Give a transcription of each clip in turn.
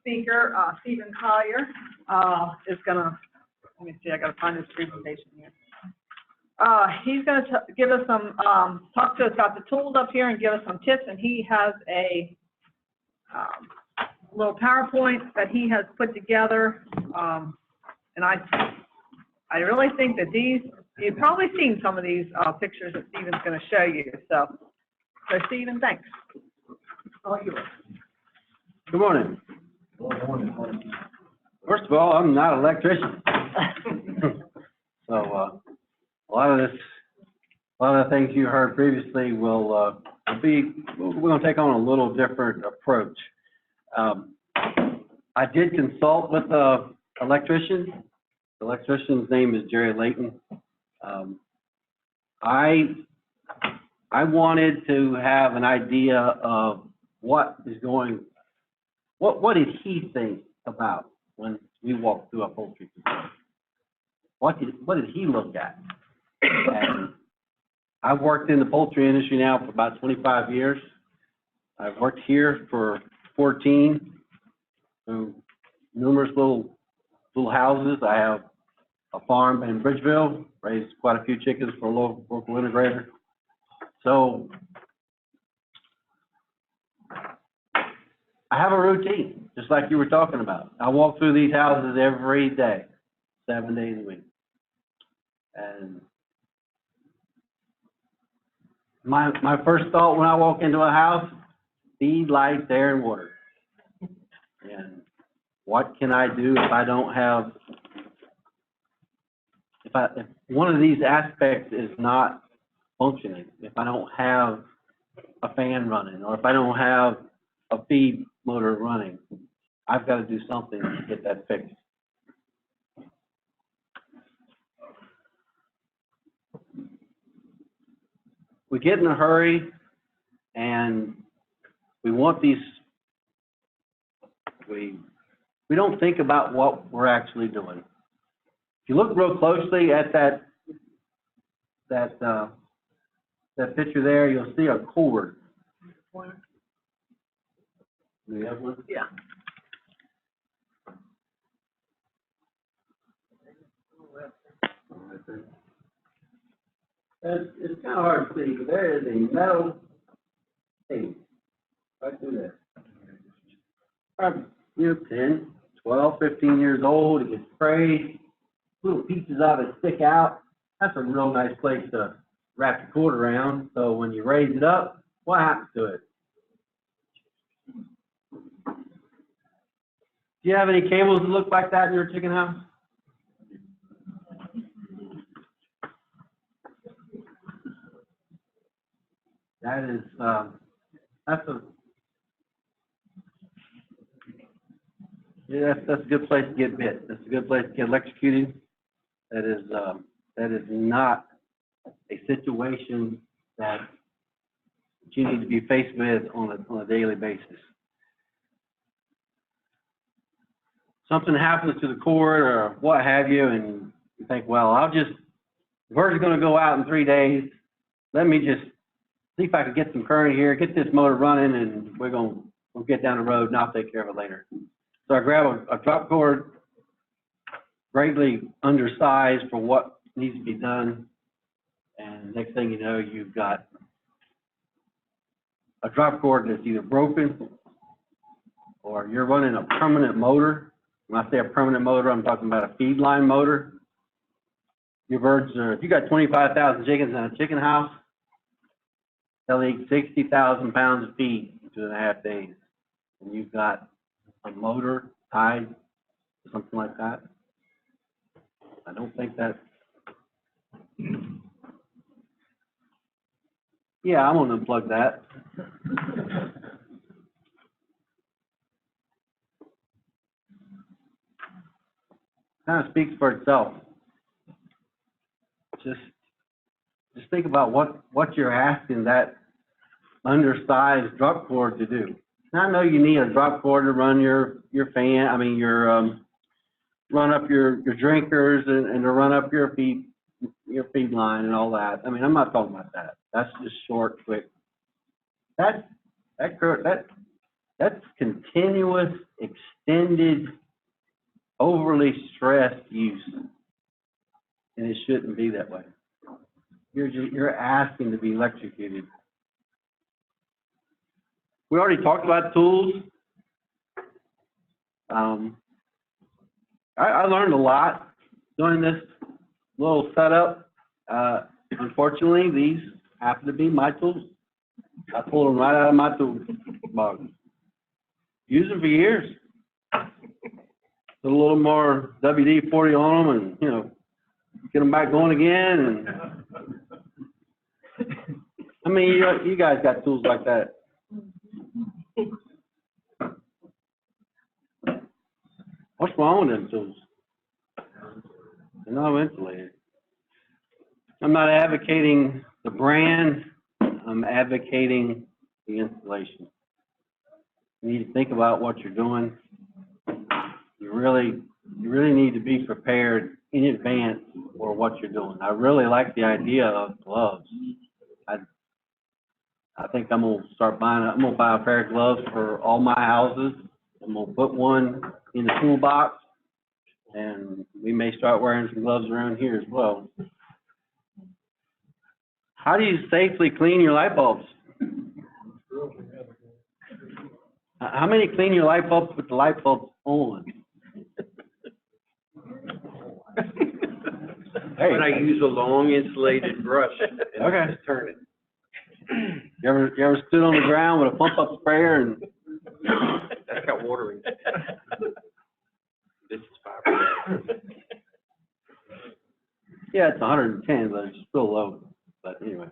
speaker, Stephen Collier, is going to, let me see, I got to find his presentation here. He's going to give us some, talk to us about the tools up here and give us some tips, and he has a little PowerPoint that he has put together, and I really think that these, you've probably seen some of these pictures that Stephen's going to show you. So Stephen, thanks. All yours. Good morning. First of all, I'm not an electrician. So a lot of the things you heard previously we're going to take on a little different approach. I did consult with the electrician. The electrician's name is Jerry Layton. I wanted to have an idea of what did he think about when we walked through a poultry facility? What did he look at? And I've worked in the poultry industry now for about 25 years. I've worked here for 14, so numerous little houses. I have a farm in Bridgeville, raised quite a few chickens for a local integrator. So I have a routine, just like you were talking about. I walk through these houses every day, 7 days a week. And my first thought when I walk into a house, feed, lights, air, and water. And what can I do if I don't have, if one of these aspects is not functioning, if I don't have a fan running, or if I don't have a feed motor running, I've got to do something to get that fixed. We get in a hurry and we want these, we don't think about what we're actually doing. If you look real closely at that picture there, you'll see a cord. Do you have one? Yeah. It's kind of hard to see, but there is a metal tape right through there. Probably, 10, 12, 15 years old. It gets frayed. Little pieces of it stick out. That's a real nice place to wrap your cord around. So when you raise it up, what happens to it? Do you have any cables that look like that in your chicken house? That is, that's a good place to get bit. That's a good place to get electrocuted. That is not a situation that you need to be faced with on a daily basis. Something happens to the cord or what have you, and you think, well, word's going to go out in 3 days. Let me just see if I can get some current here, get this motor running, and we'll get down the road, and I'll take care of it later. So I grab a drop cord, greatly undersized for what needs to be done, and next thing you know, you've got a drop cord that's either broken or you're running a permanent motor. When I say a permanent motor, I'm talking about a feed line motor. Your birds if you got 25,000 chickens in a chicken house, they'll eat 60,000 pounds of feed in 2.5 days. And you've got a motor tied to something like that. I don't think that. Yeah, I'm going to unplug that. Kind of speaks for itself. Just think about what you're asking that undersized drop cord to do. Now, I know you need a drop cord to run your fan. I mean run up your drinkers and to run up your feed line and all that. I mean, I'm not talking about that. That's just short, quick. That That's continuous, extended, overly stressed use. And it shouldn't be that way. You're asking to be electrocuted. We already talked about tools. I learned a lot doing this little setup. Unfortunately, these happen to be my tools. I pulled them right out of my tool box. Used them for years. Put a little more WD-40 on them and, you know, get them back going again. And I mean, you guys got tools like that. What's wrong with them tools? They're not insulated. I'm not advocating the brand. I'm advocating the installation. You need to think about what you're doing. You really need to be prepared in advance for what you're doing. I really like the idea of gloves. I think I'm gonna buy a pair of gloves for all my houses. I'm gonna put one in the toolbox, and we may start wearing some gloves around here as well. How do you safely clean your light bulbs? How many clean your light bulbs with the light bulbs on? Hey, But I use a long insulated brush and Okay. just turn it. you ever stood on the ground with a pump up sprayer and That's got water in it. This is 5%. yeah, it's 110, but it's still low. But anyway,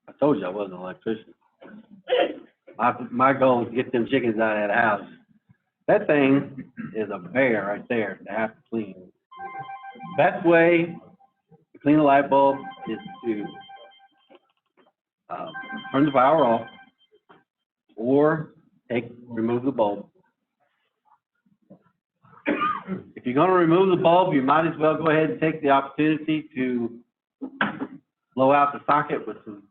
I told you I wasn't an electrician. My goal is to get them chickens out of that house. That thing is a bear right there to have to clean. Best way to clean a light bulb is to turn the power off or remove the bulb. If you're going to remove the bulb, you might as well go ahead and take the opportunity to blow out the socket with some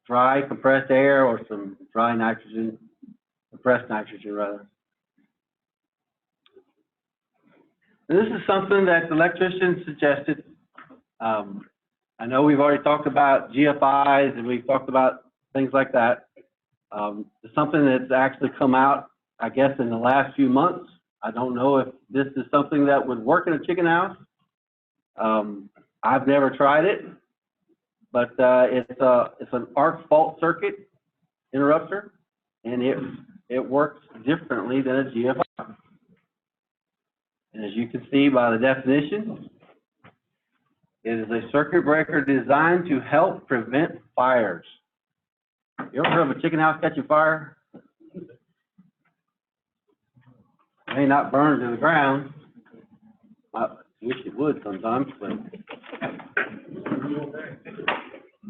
dry compressed air or some dry nitrogen, compressed nitrogen rather. And this is something that the electrician suggested. I know we've already talked about GFIs and we've talked about things like that. It's something that's actually come out, I guess, in the last few months. I don't know if this is something that would work in a chicken house. I've never tried it, but it's an arc fault circuit interrupter, and it works differently than a GFI. And as you can see by the definition, it is a circuit breaker designed to help prevent fires. You ever heard of a chicken house catching fire? It may not burn to the ground. I wish it would sometimes, but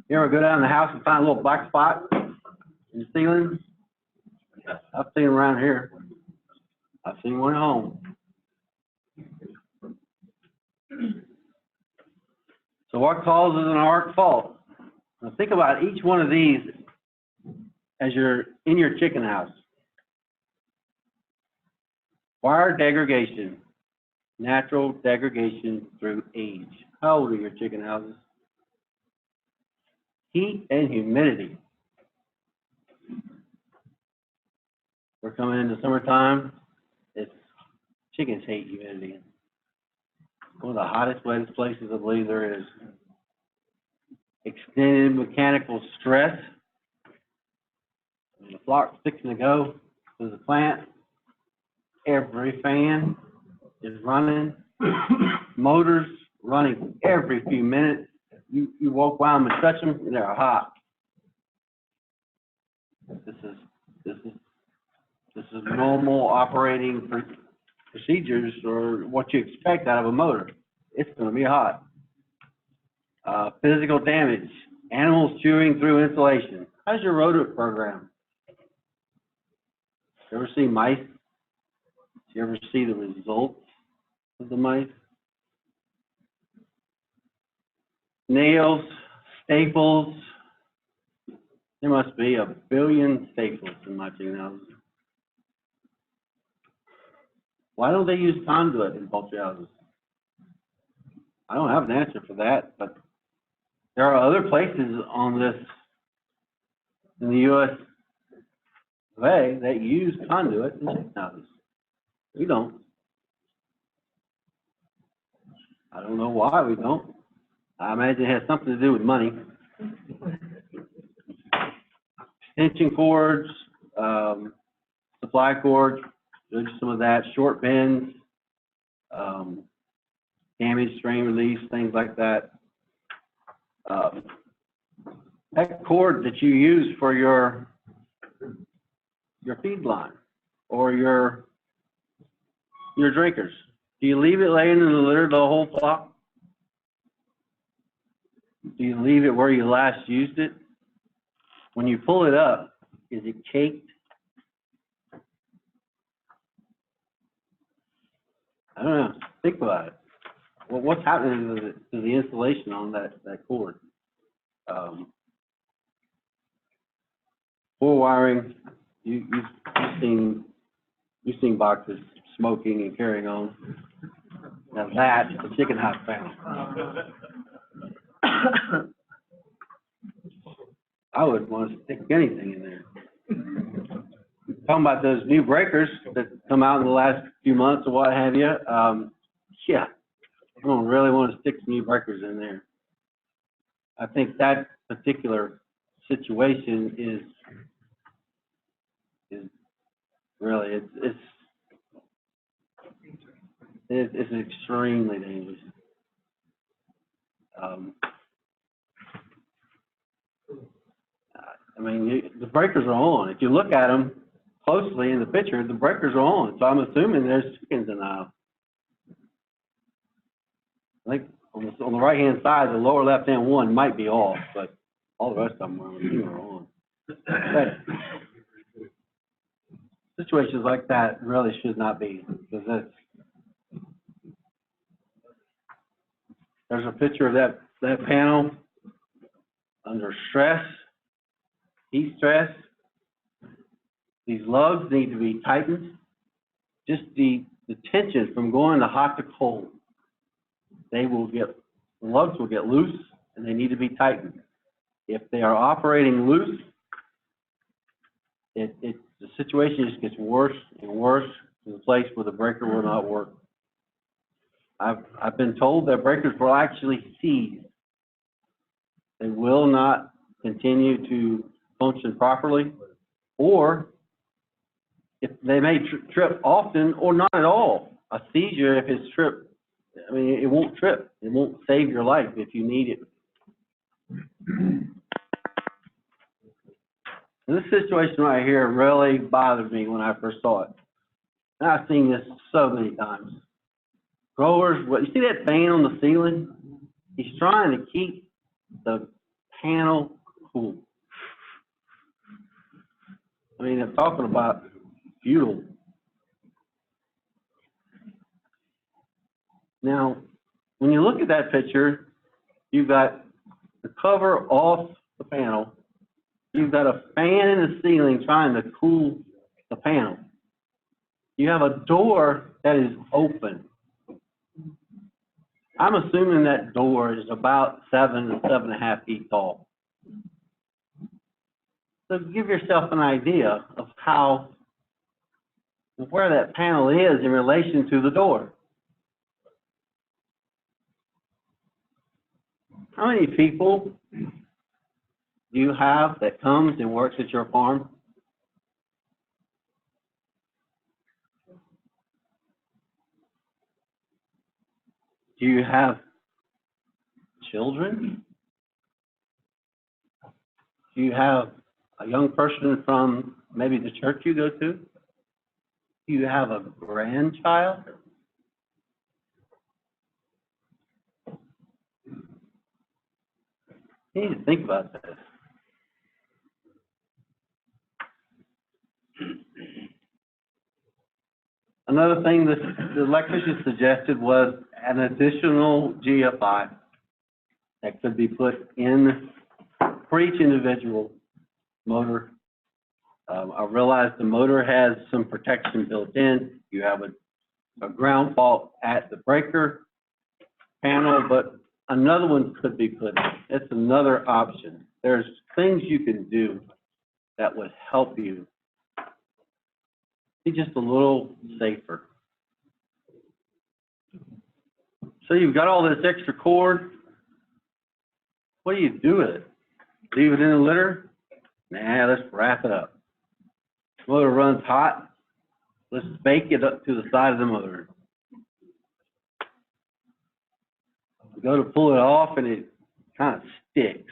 you ever go down in the house and find a little black spot in the ceiling? I've seen them around here. I've seen one at home. So what causes an arc fault? Now think about each one of these as you're in your chicken house. Wire degradation, natural degradation through age. How old are your chicken houses? Heat and humidity. We're coming into summertime. Chickens hate humidity. One of the hottest, wettest places I believe there is. Extended mechanical stress. When the flock's fixing to go to the plant, every fan is running, motors running every few minutes. You walk by them and touch them, and they're hot. This is normal operating procedures or what you expect out of a motor. It's going to be hot. Physical damage, animals chewing through insulation. How's your rodent program? You ever see mice? Do you ever see the results of the mice? Nails, staples. There must be 1 billion staples in my chicken house. Why don't they use conduit in poultry houses? I don't have an answer for that, but there are other places on this, in the US that use conduit in chicken houses. We don't. I don't know why we don't. I imagine it has something to do with money. Extension cords, supply cords, there's some of that, short pins, damage, strain release, things like that. That cord that you use for your feed line or your drinkers, do you leave it laying in the litter the whole flock? Do you leave it where you last used it? When you pull it up, is it caked? I don't know. Think about it. Well, what's happening to the insulation on that cord? Full wiring. You've seen boxes smoking and carrying on. Now that's the chicken house panel. I wouldn't want to stick anything in there. Talking about those new breakers that come out in the last few months or what have you, yeah, I don't really want to stick some new breakers in there. I think that particular situation is really, it's extremely dangerous. I mean, the breakers are on. If you look at them closely in the picture, the breakers are on. So I'm assuming there's chickens in the house. I think on the right-hand side, the lower left-hand one might be off, but all the rest of them are on. Situations like that really should not be, because there's a picture of that panel under stress, heat stress. These lugs need to be tightened. Just the tension from going to hot to cold. The lugs will get loose and they need to be tightened. If they are operating loose, the situation just gets worse and worse to the place where the breaker will not work. I've been told that breakers will actually seize. They will not continue to function properly, or if they may trip often or not at all. A seizure, if it's tripped, I mean, it won't trip. It won't save your life if you need it. And this situation right here really bothered me when I first saw it. And I've seen this so many times. Growers, you see that fan on the ceiling? He's trying to keep the panel cool. I mean, I'm talking about futile. Now, when you look at that picture, you've got the cover off the panel. You've got a fan in the ceiling trying to cool the panel. You have a door that is open. I'm assuming that door is about 7 to 7.5 feet tall. So give yourself an idea of where that panel is in relation to the door. How many people do you have that comes and works at your farm? Do you have children? Do you have a young person from maybe the church you go to? Do you have a grandchild? You need to think about this. Another thing that the electrician suggested was an additional GFI that could be put in for each individual motor. I realize the motor has some protection built in. You have a a ground fault at the breaker panel, but another one could be put in. It's another option. There's things you can do that would help you be just a little safer. So you've got all this extra cord. What do you do with it? Leave it in the litter? Nah, let's wrap it up. Motor runs hot. Let's bake it up to the side of the motor. You go to pull it off and it kind of sticks.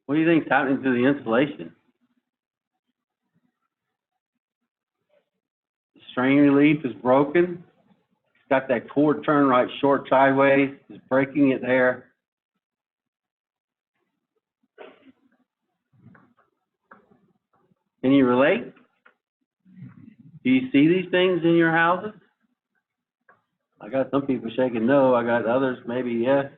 What do you think's happening to the insulation? The strain relief is broken. It's got that cord turned right short sideways. It's breaking it there. Can you relate? Do you see these things in your houses? I got some people shaking no. I got others maybe yes.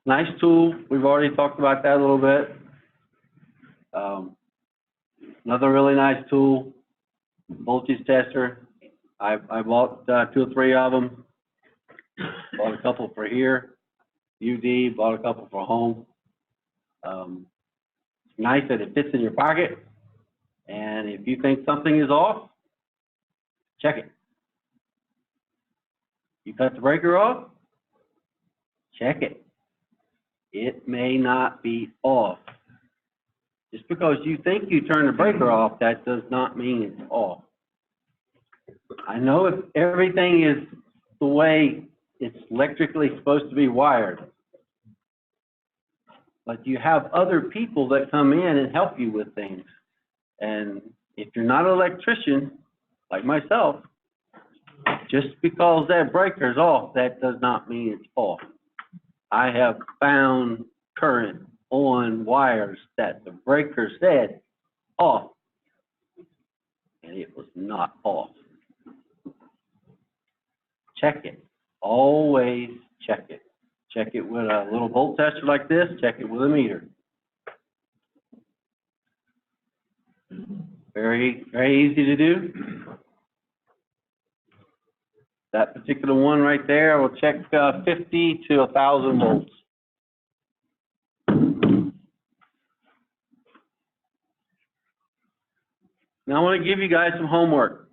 Nice tool. We've already talked about that a little bit. Another really nice tool, voltage tester. I bought 2 or 3 of them. Bought a couple for here. UD, bought a couple for home. It's nice that it fits in your pocket. And if you think something is off, check it. You cut the breaker off, check it. It may not be off. Just because you think you turn the breaker off, that does not mean it's off. I know if everything is the way it's electrically supposed to be wired, but you have other people that come in and help you with things. And if you're not an electrician, like myself, just because that breaker's off, that does not mean it's off. I have found current on wires that the breaker said off, and it was not off. Check it. Always check it. Check it with a little volt tester like this. Check it with a meter. Very, very easy to do. That particular one right there, I will check 50 to 1,000 volts. Now I want to give you guys some homework.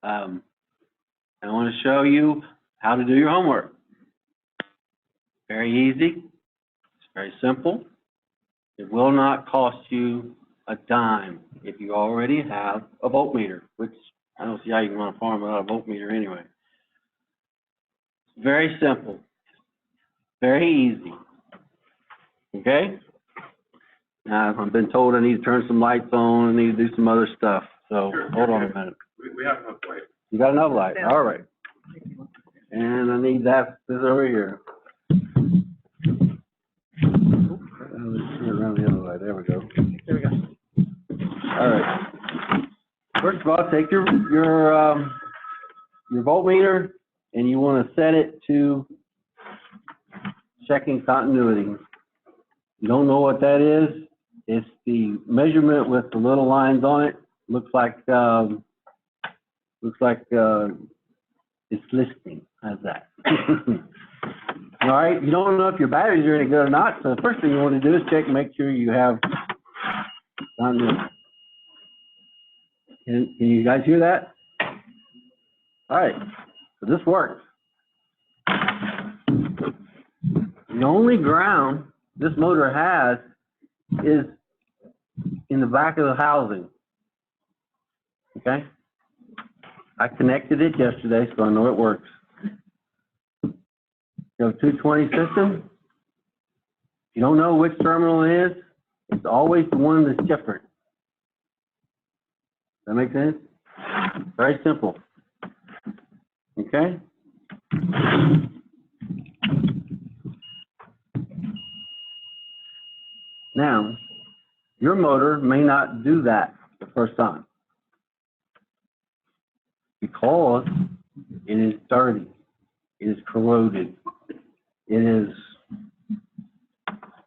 I want to show you how to do your homework. Very easy. It's very simple. It will not cost you a dime if you already have a voltmeter, which I don't see how you can run a farm without a voltmeter anyway. It's very simple. Very easy. Okay? Now, I've been told I need to turn some lights on, I need to do some other stuff, so Sure, hold on sure. a minute. We have enough light. You got enough light? All right. And I need this over here. Let's see around the other way. There we go. There we go. All right. First of all, take your voltmeter and you want to set it to checking continuity. You don't know what that is? It's the measurement with the little lines on it. Looks like it's listing. How's that? All right. You don't know if your batteries are any good or not. So the first thing you want to do is check and make sure you have continuity. Can you guys hear that? All right, so this works. The only ground this motor has is in the back of the housing. Okay? I connected it yesterday, so I know it works. You have a 220 system. If you don't know which terminal it is, it's always the one that's different. That make sense? Very simple. Okay? Now, your motor may not do that the first time because it is dirty, it is corroded, it is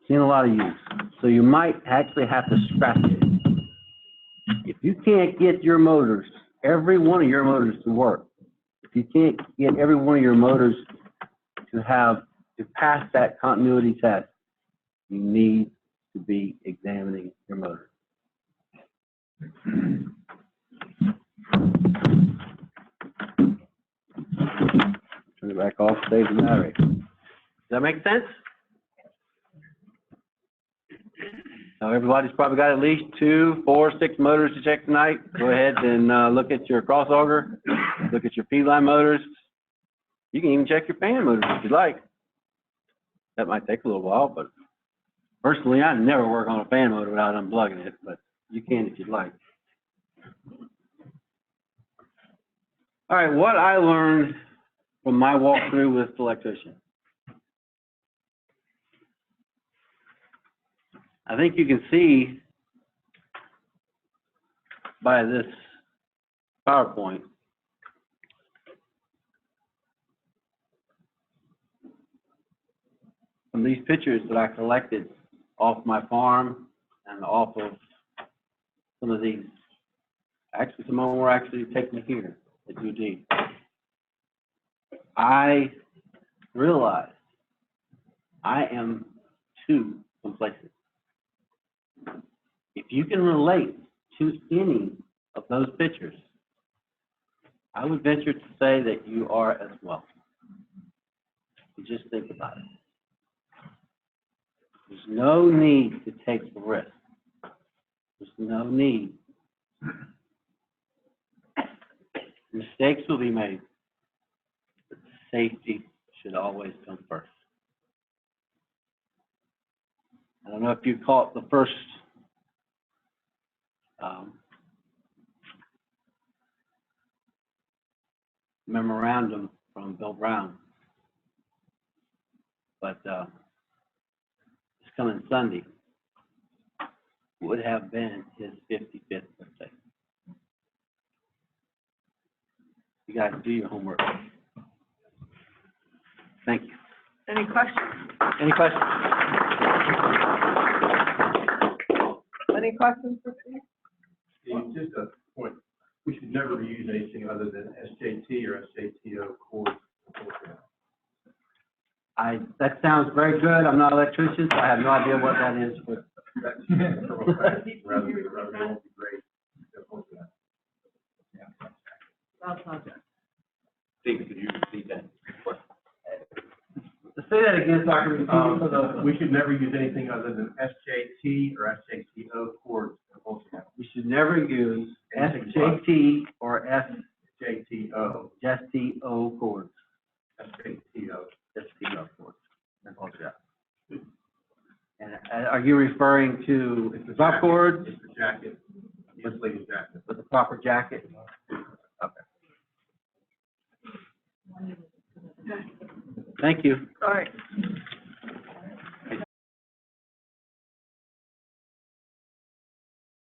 seen a lot of use. So you might actually have to scratch it. If you can't get your motors, every one of your motors to work, if you can't get every one of your motors to pass that continuity test, you need to be examining your motor. Turn it back off, save the battery. Does that make sense? So everybody's probably got at least 2, 4, 6 motors to check tonight. Go ahead and look at your cross auger, look at your feedline motors. You can even check your fan motors if you'd like. That might take a little while, but personally, I never work on a fan motor without unplugging it, but you can if you'd like. All right, what I learned from my walkthrough with the electrician. I think you can see by this PowerPoint from these pictures that I collected off my farm and off of some of these. Actually, some of them were actually taken here at UD. I realized I am too complacent. If you can relate to any of those pictures, I would venture to say that you are as well. You just think about it. There's no need to take the risk. There's no need. Mistakes will be made, but safety should always come first. I don't know if you caught the first memorandum from Bill Brown, but this coming Sunday would have been his 55th birthday. You guys do your homework. Thank you. Any questions? Any questions? Any questions for Steve? Steve, just a point, we should never use anything other than SJT or SJTO cords. That sounds very good. I'm not an electrician, so I have no idea what that is, but That's from a fact, rather than won't be great. That's not it. Steve, could you repeat that? say that again so I can repeat it for the. We should never use anything other than SJT or SJTO cords. We should never use SJT or SJTO. SJTO cords. SJTO. SJTO cords. And are you referring to the top cords? It's the jacket, the insulated jacket. With the proper jacket? Okay. Thank you. All right.